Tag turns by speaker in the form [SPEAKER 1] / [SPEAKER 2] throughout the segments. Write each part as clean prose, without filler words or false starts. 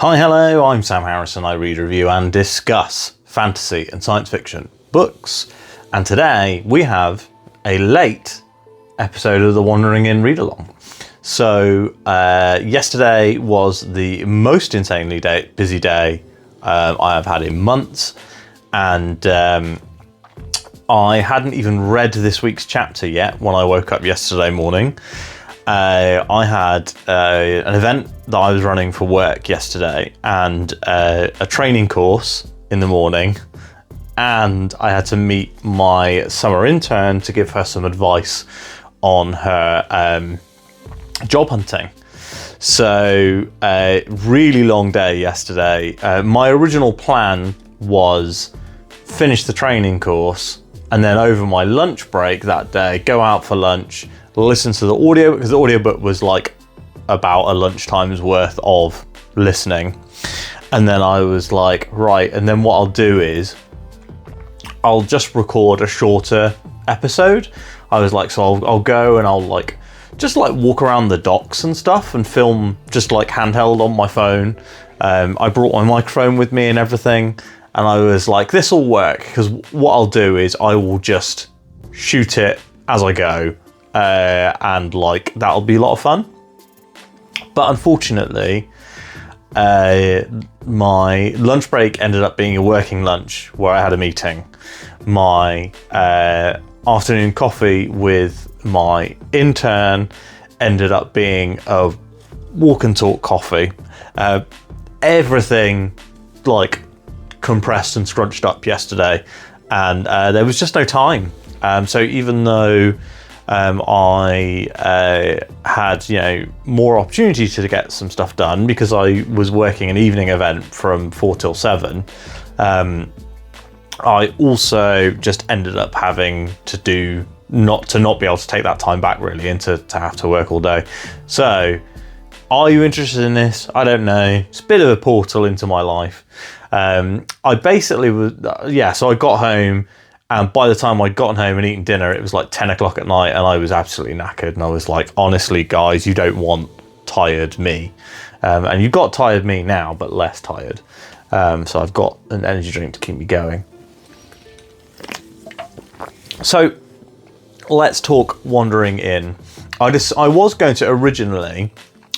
[SPEAKER 1] Hi, hello, I'm Sam Harrison. I read, review and discuss fantasy and science fiction books. And today we have a late episode of the Wandering Inn Read Along. So yesterday was the most insanely busy day I have had in months. And I hadn't even read this week's chapter yet when I woke up yesterday morning. I had an event that I was running for work yesterday and a training course in the morning, and I had to meet my summer intern to give her some advice on her job hunting. So really long day yesterday. My original plan was finish the training course and then over my lunch break that day go out for lunch, listen to the audio, because the audiobook was like about a lunchtime's worth of listening. And then I was like, right, and then what I'll do is I'll just record a shorter episode. I was like, so I'll go and I'll like just like walk around the docks and stuff and film just like handheld on my phone. I brought my microphone with me and everything, and I was like, this will work, because what I'll do is I will just shoot it as I go. And like that'll be a lot of fun. But unfortunately, my lunch break ended up being a working lunch where I had a meeting. My afternoon coffee with my intern ended up being a walk and talk coffee. Everything like compressed and scrunched up yesterday, and there was just no time. So even though I had, more opportunity to get some stuff done because I was working an evening event from 4 till 7. I also just ended up having to not be able to take that time back really, and to have to work all day. So are you interested in this? I don't know. It's a bit of a portal into my life. I basically was, so I got home. And by the time I'd gotten home and eaten dinner, it was like 10 o'clock at night and I was absolutely knackered. And I was like, honestly, guys, you don't want tired me. And you've got tired me now, but less tired. So I've got an energy drink to keep me going. So let's talk Wandering Inn. I was going to originally,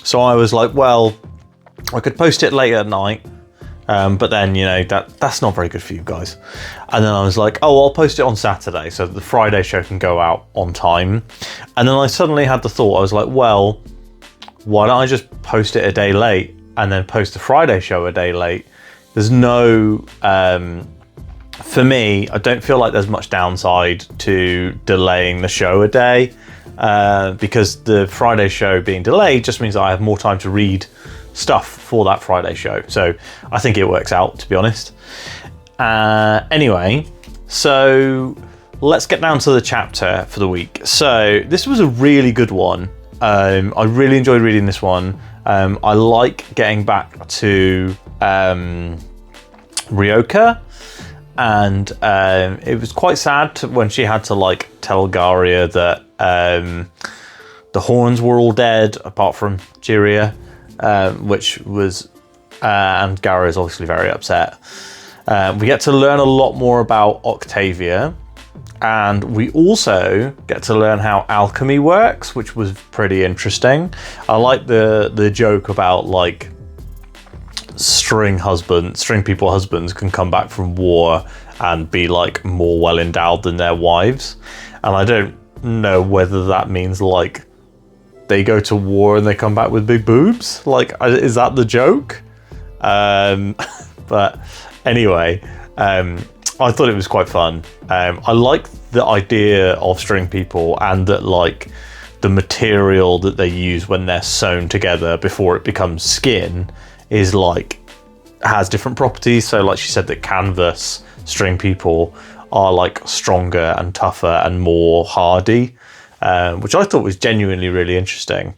[SPEAKER 1] so I was like, well, I could post it late at night. But then, that's not very good for you guys. And then I was like, I'll post it on Saturday so the Friday show can go out on time. And then I suddenly had the thought, I was like, well, why don't I just post it a day late and then post the Friday show a day late? There's no, for me, I don't feel like there's much downside to delaying the show a day, because the Friday show being delayed just means I have more time to read stuff for that Friday show. So I think it works out, to be honest. Anyway, so let's get down to the chapter for the week. So this was a really good one. I really enjoyed reading this one. I like getting back to Ryoka, and it was quite sad when she had to like tell Garia that the horns were all dead apart from Jiria. Which was, and Garia is obviously very upset. We get to learn a lot more about Octavia, and we also get to learn how alchemy works, which was pretty interesting. I like the joke about like string people husbands can come back from war and be like more well endowed than their wives, and I don't know whether that means like they go to war and they come back with big boobs. Like, is that the joke? But anyway, I thought it was quite fun. I like the idea of string people, and that like the material that they use when they're sewn together before it becomes skin is like has different properties. So like she said that canvas string people are like stronger and tougher and more hardy. Which I thought was genuinely really interesting.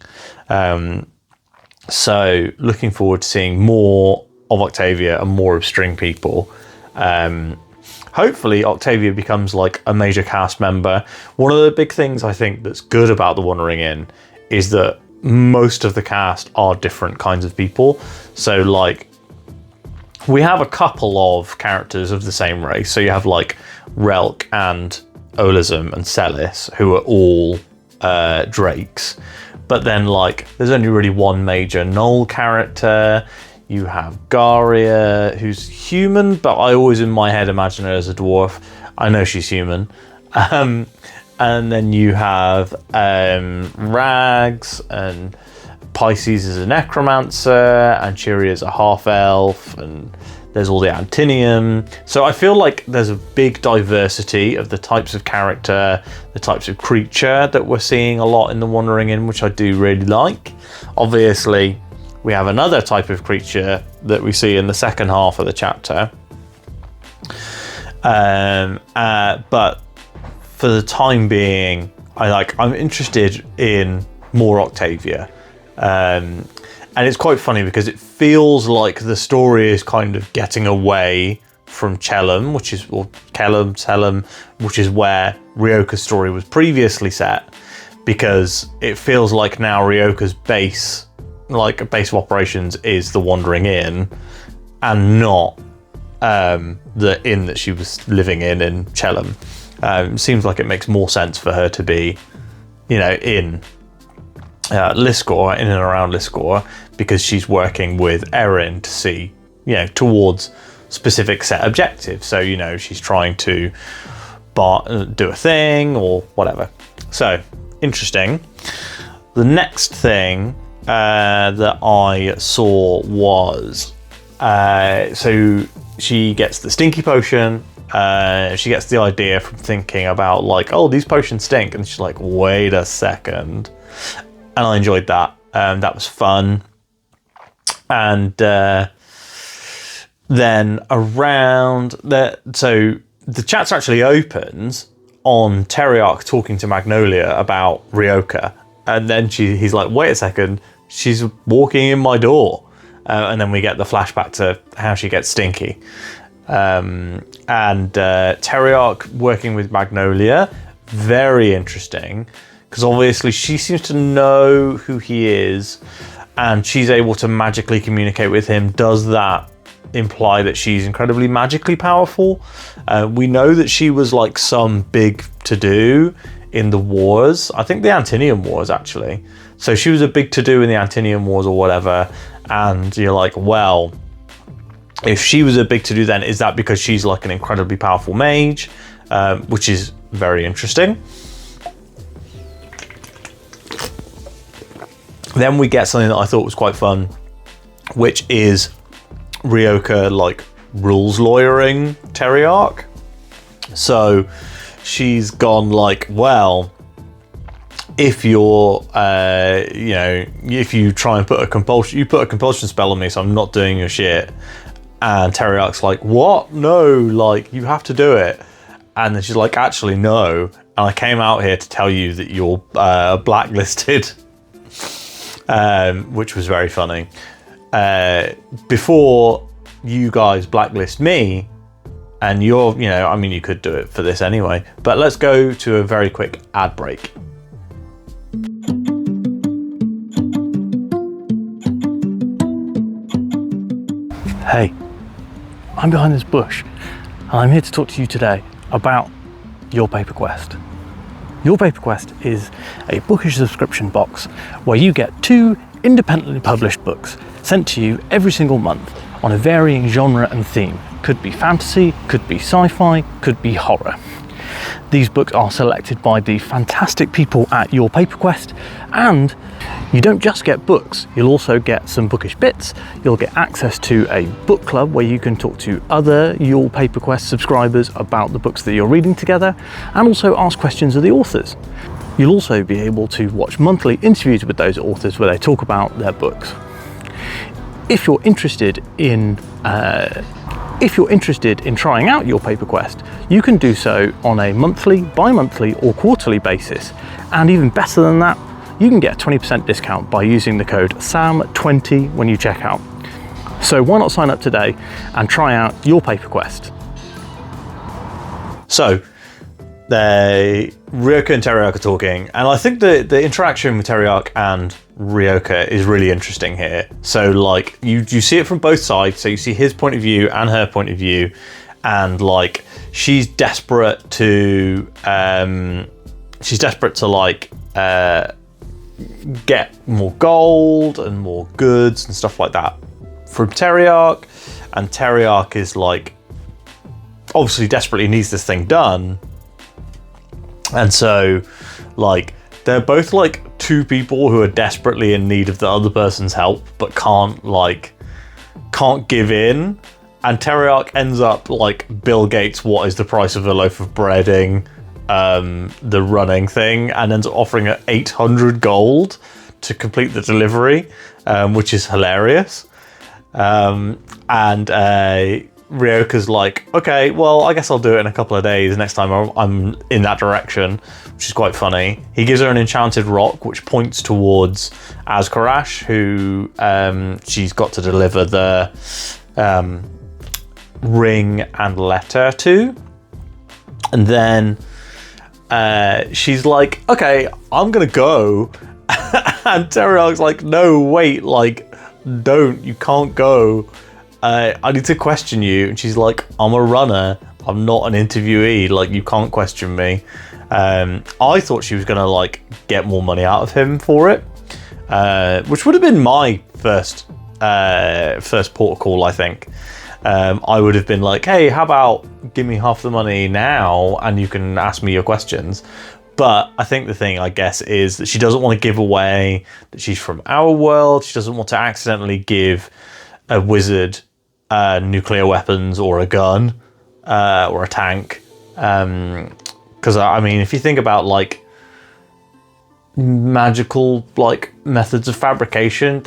[SPEAKER 1] So looking forward to seeing more of Octavia and more of string people. Hopefully Octavia becomes like a major cast member. One of the big things I think that's good about The Wandering Inn is that most of the cast are different kinds of people. So like we have a couple of characters of the same race. So you have like Relk and Olism and Celis, who are all drakes. But then like there's only really one major Gnoll character. You have Garia, who's human, but I always in my head imagine her as a dwarf. I know she's human. And then you have Rags, and Pisces is a necromancer, and Chiri is a half-elf, and there's all the Antinium. So I feel like there's a big diversity of the types of character, the types of creature that we're seeing a lot in the Wandering Inn, which I do really like. Obviously, we have another type of creature that we see in the second half of the chapter. But for the time being, I'm interested in more Octavia. And it's quite funny because it feels like the story is kind of getting away from Chelm, which is where Ryoka's story was previously set, because it feels like now Ryoka's base of operations is the Wandering Inn, and not the inn that she was living in Chelm. Seems like it makes more sense for her to be, in Liscor, in and around Liscor, because she's working with Erin to see, towards specific set objectives. So, she's trying to do a thing or whatever. So, interesting. The next thing that I saw was, so she gets the stinky potion. She gets the idea from thinking about these potions stink, and she's like, wait a second. And I enjoyed that. That was fun. And then around so the chat actually opens on Teriarch talking to Magnolia about Ryoka, and then he's like, wait a second, she's walking in my door. And then we get the flashback to how she gets stinky. And Teriarch working with Magnolia, very interesting, because obviously she seems to know who he is, and she's able to magically communicate with him. Does that imply that she's incredibly magically powerful? We know that she was some big to-do in the wars. I think the Antinium Wars, actually. So she was a big to-do in the Antinium Wars or whatever, and you're like, well, if she was a big to-do, then is that because she's an incredibly powerful mage? Which is very interesting. Then we get something that I thought was quite fun, which is Ryoka rules lawyering Teriarch. So she's gone well, if you're if you try and put a compulsion spell on me, so I'm not doing your shit. And Teriarch's like, what? No, you have to do it. And then she's like, actually, no. And I came out here to tell you that you're blacklisted, which was very funny. Before you guys blacklist me, and you're, you could do it for this anyway. But let's go to a very quick ad break. Hey, I'm behind this bush, and I'm here to talk to you today about Your Paper Quest. Your Paper Quest is a bookish subscription box where you get 2 independently published books sent to you every single month on a varying genre and theme. Could be fantasy, could be sci-fi, could be horror. These books are selected by the fantastic people at Your Paper Quest, and you don't just get books, you'll also get some bookish bits. You'll get access to a book club where you can talk to other Your Paper Quest subscribers about the books that you're reading together, and also ask questions of the authors. You'll also be able to watch monthly interviews with those authors where they talk about their books. If you're interested in trying out Your Paper Quest, you can do so on a monthly, bi-monthly or quarterly basis. And even better than that, you can get a 20% discount by using the code SAM20 when you check out. So why not sign up today and try out Your Paper Quest? So Ryoka and Teriarch are talking, and I think the interaction with Teriarch and Ryoka is really interesting here. So like you see it from both sides. So you see his point of view and her point of view, and like she's desperate to like get more gold and more goods and stuff like that from Teriarch, and Teriarch is like obviously desperately needs this thing done. And so, like, they're both, like, two people who are desperately in need of the other person's help, but can't give in. And Teriarch ends up, like, Bill Gates, what is the price of a loaf of breading, the running thing, and ends up offering her 800 gold to complete the delivery, which is hilarious. Ryoka's like, okay, well, I guess I'll do it in a couple of days. Next time I'm in that direction, which is quite funny. He gives her an enchanted rock, which points towards Azkarash, who she's got to deliver the ring and letter to. And then she's like, okay, I'm gonna go. And Teriarch's like, no, wait, like, don't, you can't go. I need to question you. And she's like, I'm a runner. I'm not an interviewee. Like, you can't question me. I thought she was going to, like, get more money out of him for it. Which would have been my first port of call, I think. I would have been like, hey, how about give me half the money now and you can ask me your questions. But I think the thing, I guess, is that she doesn't want to give away that she's from our world. She doesn't want to accidentally give a wizard nuclear weapons or a gun or a tank. Because, I mean, if you think about, like, magical, like, methods of fabrication,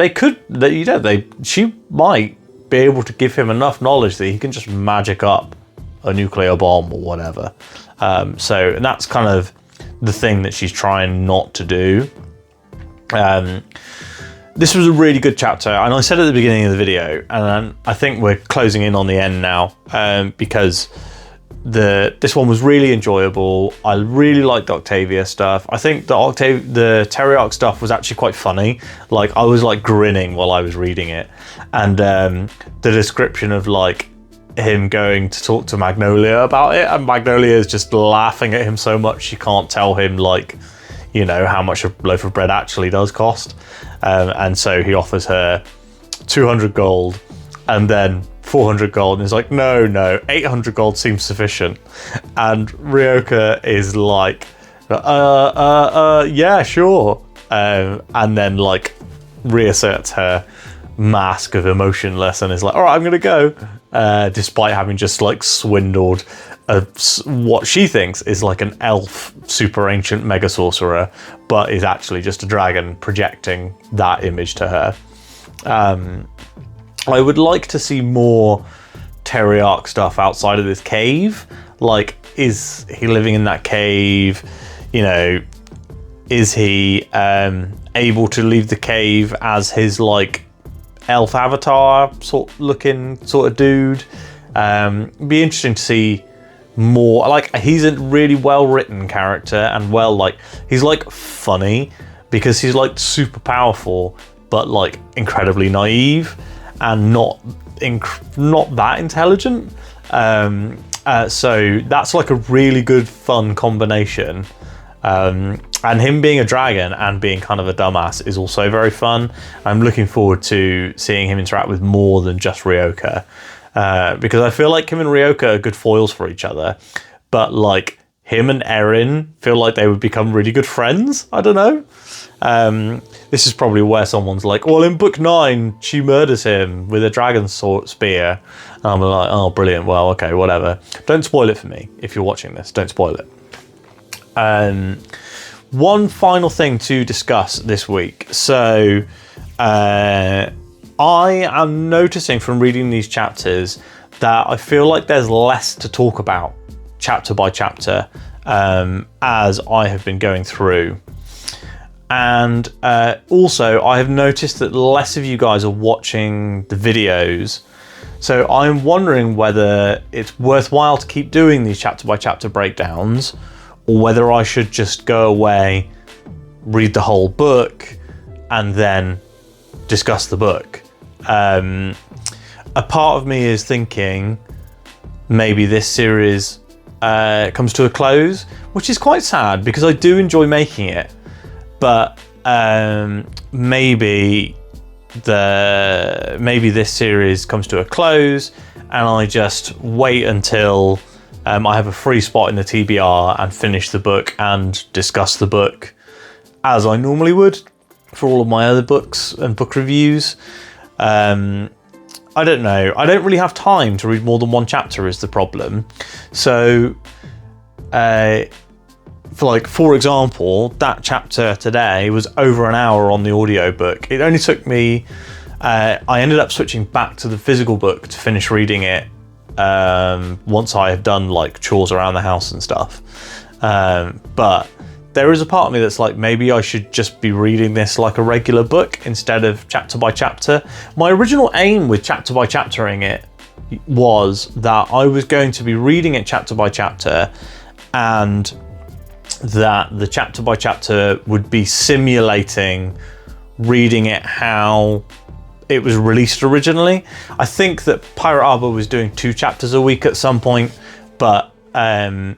[SPEAKER 1] she might be able to give him enough knowledge that he can just magic up a nuclear bomb or whatever. So that's kind of the thing that she's trying not to do. This was a really good chapter, and I said at the beginning of the video, and I think we're closing in on the end now, because this one was really enjoyable. I really liked the Octavia stuff. I think the Teriarch stuff was actually quite funny. Like, I was like grinning while I was reading it, and the description of like him going to talk to Magnolia about it, and Magnolia is just laughing at him so much she can't tell him, like, you know, how much a loaf of bread actually does cost. And so he offers her 200 gold and then 400 gold, and he's like, no, 800 gold seems sufficient. And Ryoka is like, yeah, sure. And then, like, reasserts her mask of emotionless and is like, all right, I'm gonna go, despite having just, like, swindled what she thinks is like an elf super ancient mega sorcerer, but is actually just a dragon projecting that image to her. I would like to see more Teriarch stuff outside of this cave. Like, is he living in that cave? You know, is he able to leave the cave as his, like, elf avatar sort of dude? Be interesting to see more. Like, he's a really well written character, and he's like funny because he's like super powerful but like incredibly naive and not that intelligent. So that's like a really good fun combination. And him being a dragon and being kind of a dumbass is also very fun. I'm looking forward to seeing him interact with more than just Ryoka. Because I feel like him and Ryoka are good foils for each other, but like him and Erin feel like they would become really good friends. I don't know. This is probably where someone's like, well, in book 9 she murders him with a dragon spear, and I'm like, oh, brilliant. Well, okay, whatever. Don't spoil it for me if you're watching this. Don't spoil it. One final thing to discuss this week. So I am noticing from reading these chapters that I feel like there's less to talk about chapter by chapter as I have been going through. And also I have noticed that less of you guys are watching the videos. So I'm wondering whether it's worthwhile to keep doing these chapter by chapter breakdowns, or whether I should just go away, read the whole book, and then discuss the book. A part of me is thinking maybe this series comes to a close, which is quite sad because I do enjoy making it, but maybe this series comes to a close and I just wait until I have a free spot in the TBR and finish the book and discuss the book as I normally would for all of my other books and book reviews. I don't know. I don't really have time to read more than one chapter is the problem. So, for example, that chapter today was over an hour on the audiobook. It only took me, I ended up switching back to the physical book to finish reading it once I have done like chores around the house and stuff. But there is a part of me that's like, maybe I should just be reading this like a regular book instead of chapter by chapter. My original aim with chapter by chaptering it was that I was going to be reading it chapter by chapter, and that the chapter by chapter would be simulating reading it how it was released originally. I think that Pirate Arbor was doing 2 chapters a week at some point, but that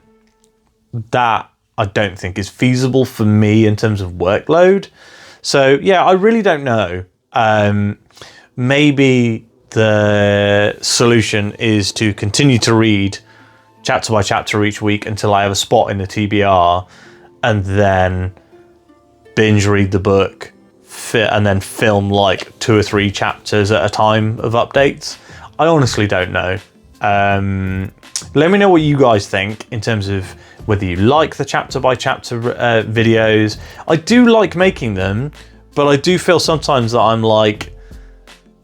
[SPEAKER 1] I don't think is feasible for me in terms of workload. So yeah, I really don't know. Maybe the solution is to continue to read chapter by chapter each week until I have a spot in the TBR, and then binge read the book, and then film like 2 or 3 chapters at a time of updates. I honestly don't know. Let me know what you guys think in terms of whether you like the chapter by chapter videos. I do like making them, but I do feel sometimes that I'm like,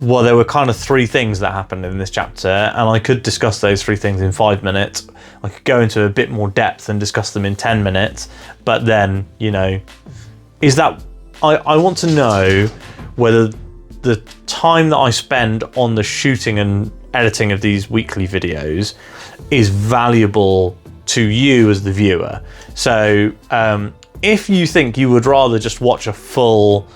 [SPEAKER 1] well, there were kind of 3 things that happened in this chapter, and I could discuss those 3 things in 5 minutes. I could go into a bit more depth and discuss them in 10 minutes, but then, you know, is that, I want to know whether the time that I spend on the shooting and editing of these weekly videos is valuable to you as the viewer. So if you think you would rather just watch a full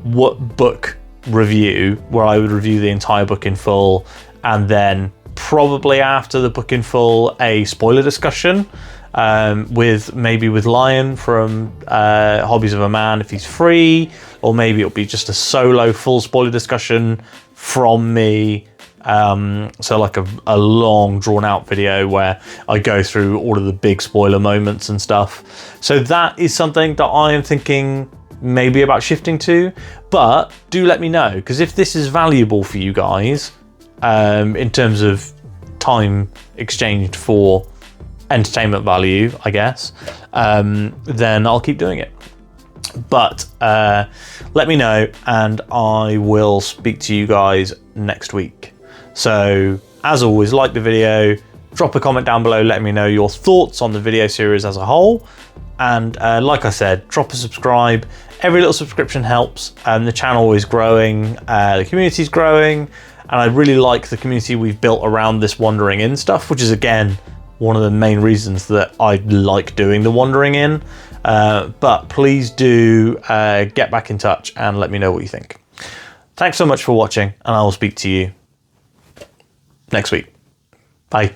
[SPEAKER 1] book review where I would review the entire book in full, and then probably after the book in full a spoiler discussion with Lion from Hobbies of a Man if he's free, or maybe it'll be just a solo full spoiler discussion from me. So like a long drawn out video where I go through all of the big spoiler moments and stuff. So that is something that I am thinking maybe about shifting to, but do let me know, because if this is valuable for you guys in terms of time exchanged for entertainment value, I guess, then I'll keep doing it. But let me know, and I will speak to you guys next week. So as always, like the video, drop a comment down below letting me know your thoughts on the video series as a whole, and like I said, drop a subscribe. Every little subscription helps. The channel is growing, the community is growing, and I really like the community we've built around this Wandering In stuff, which is again one of the main reasons that I like doing the Wandering In. But please do get back in touch and let me know what you think. Thanks so much for watching, and I will speak to you next week. Bye.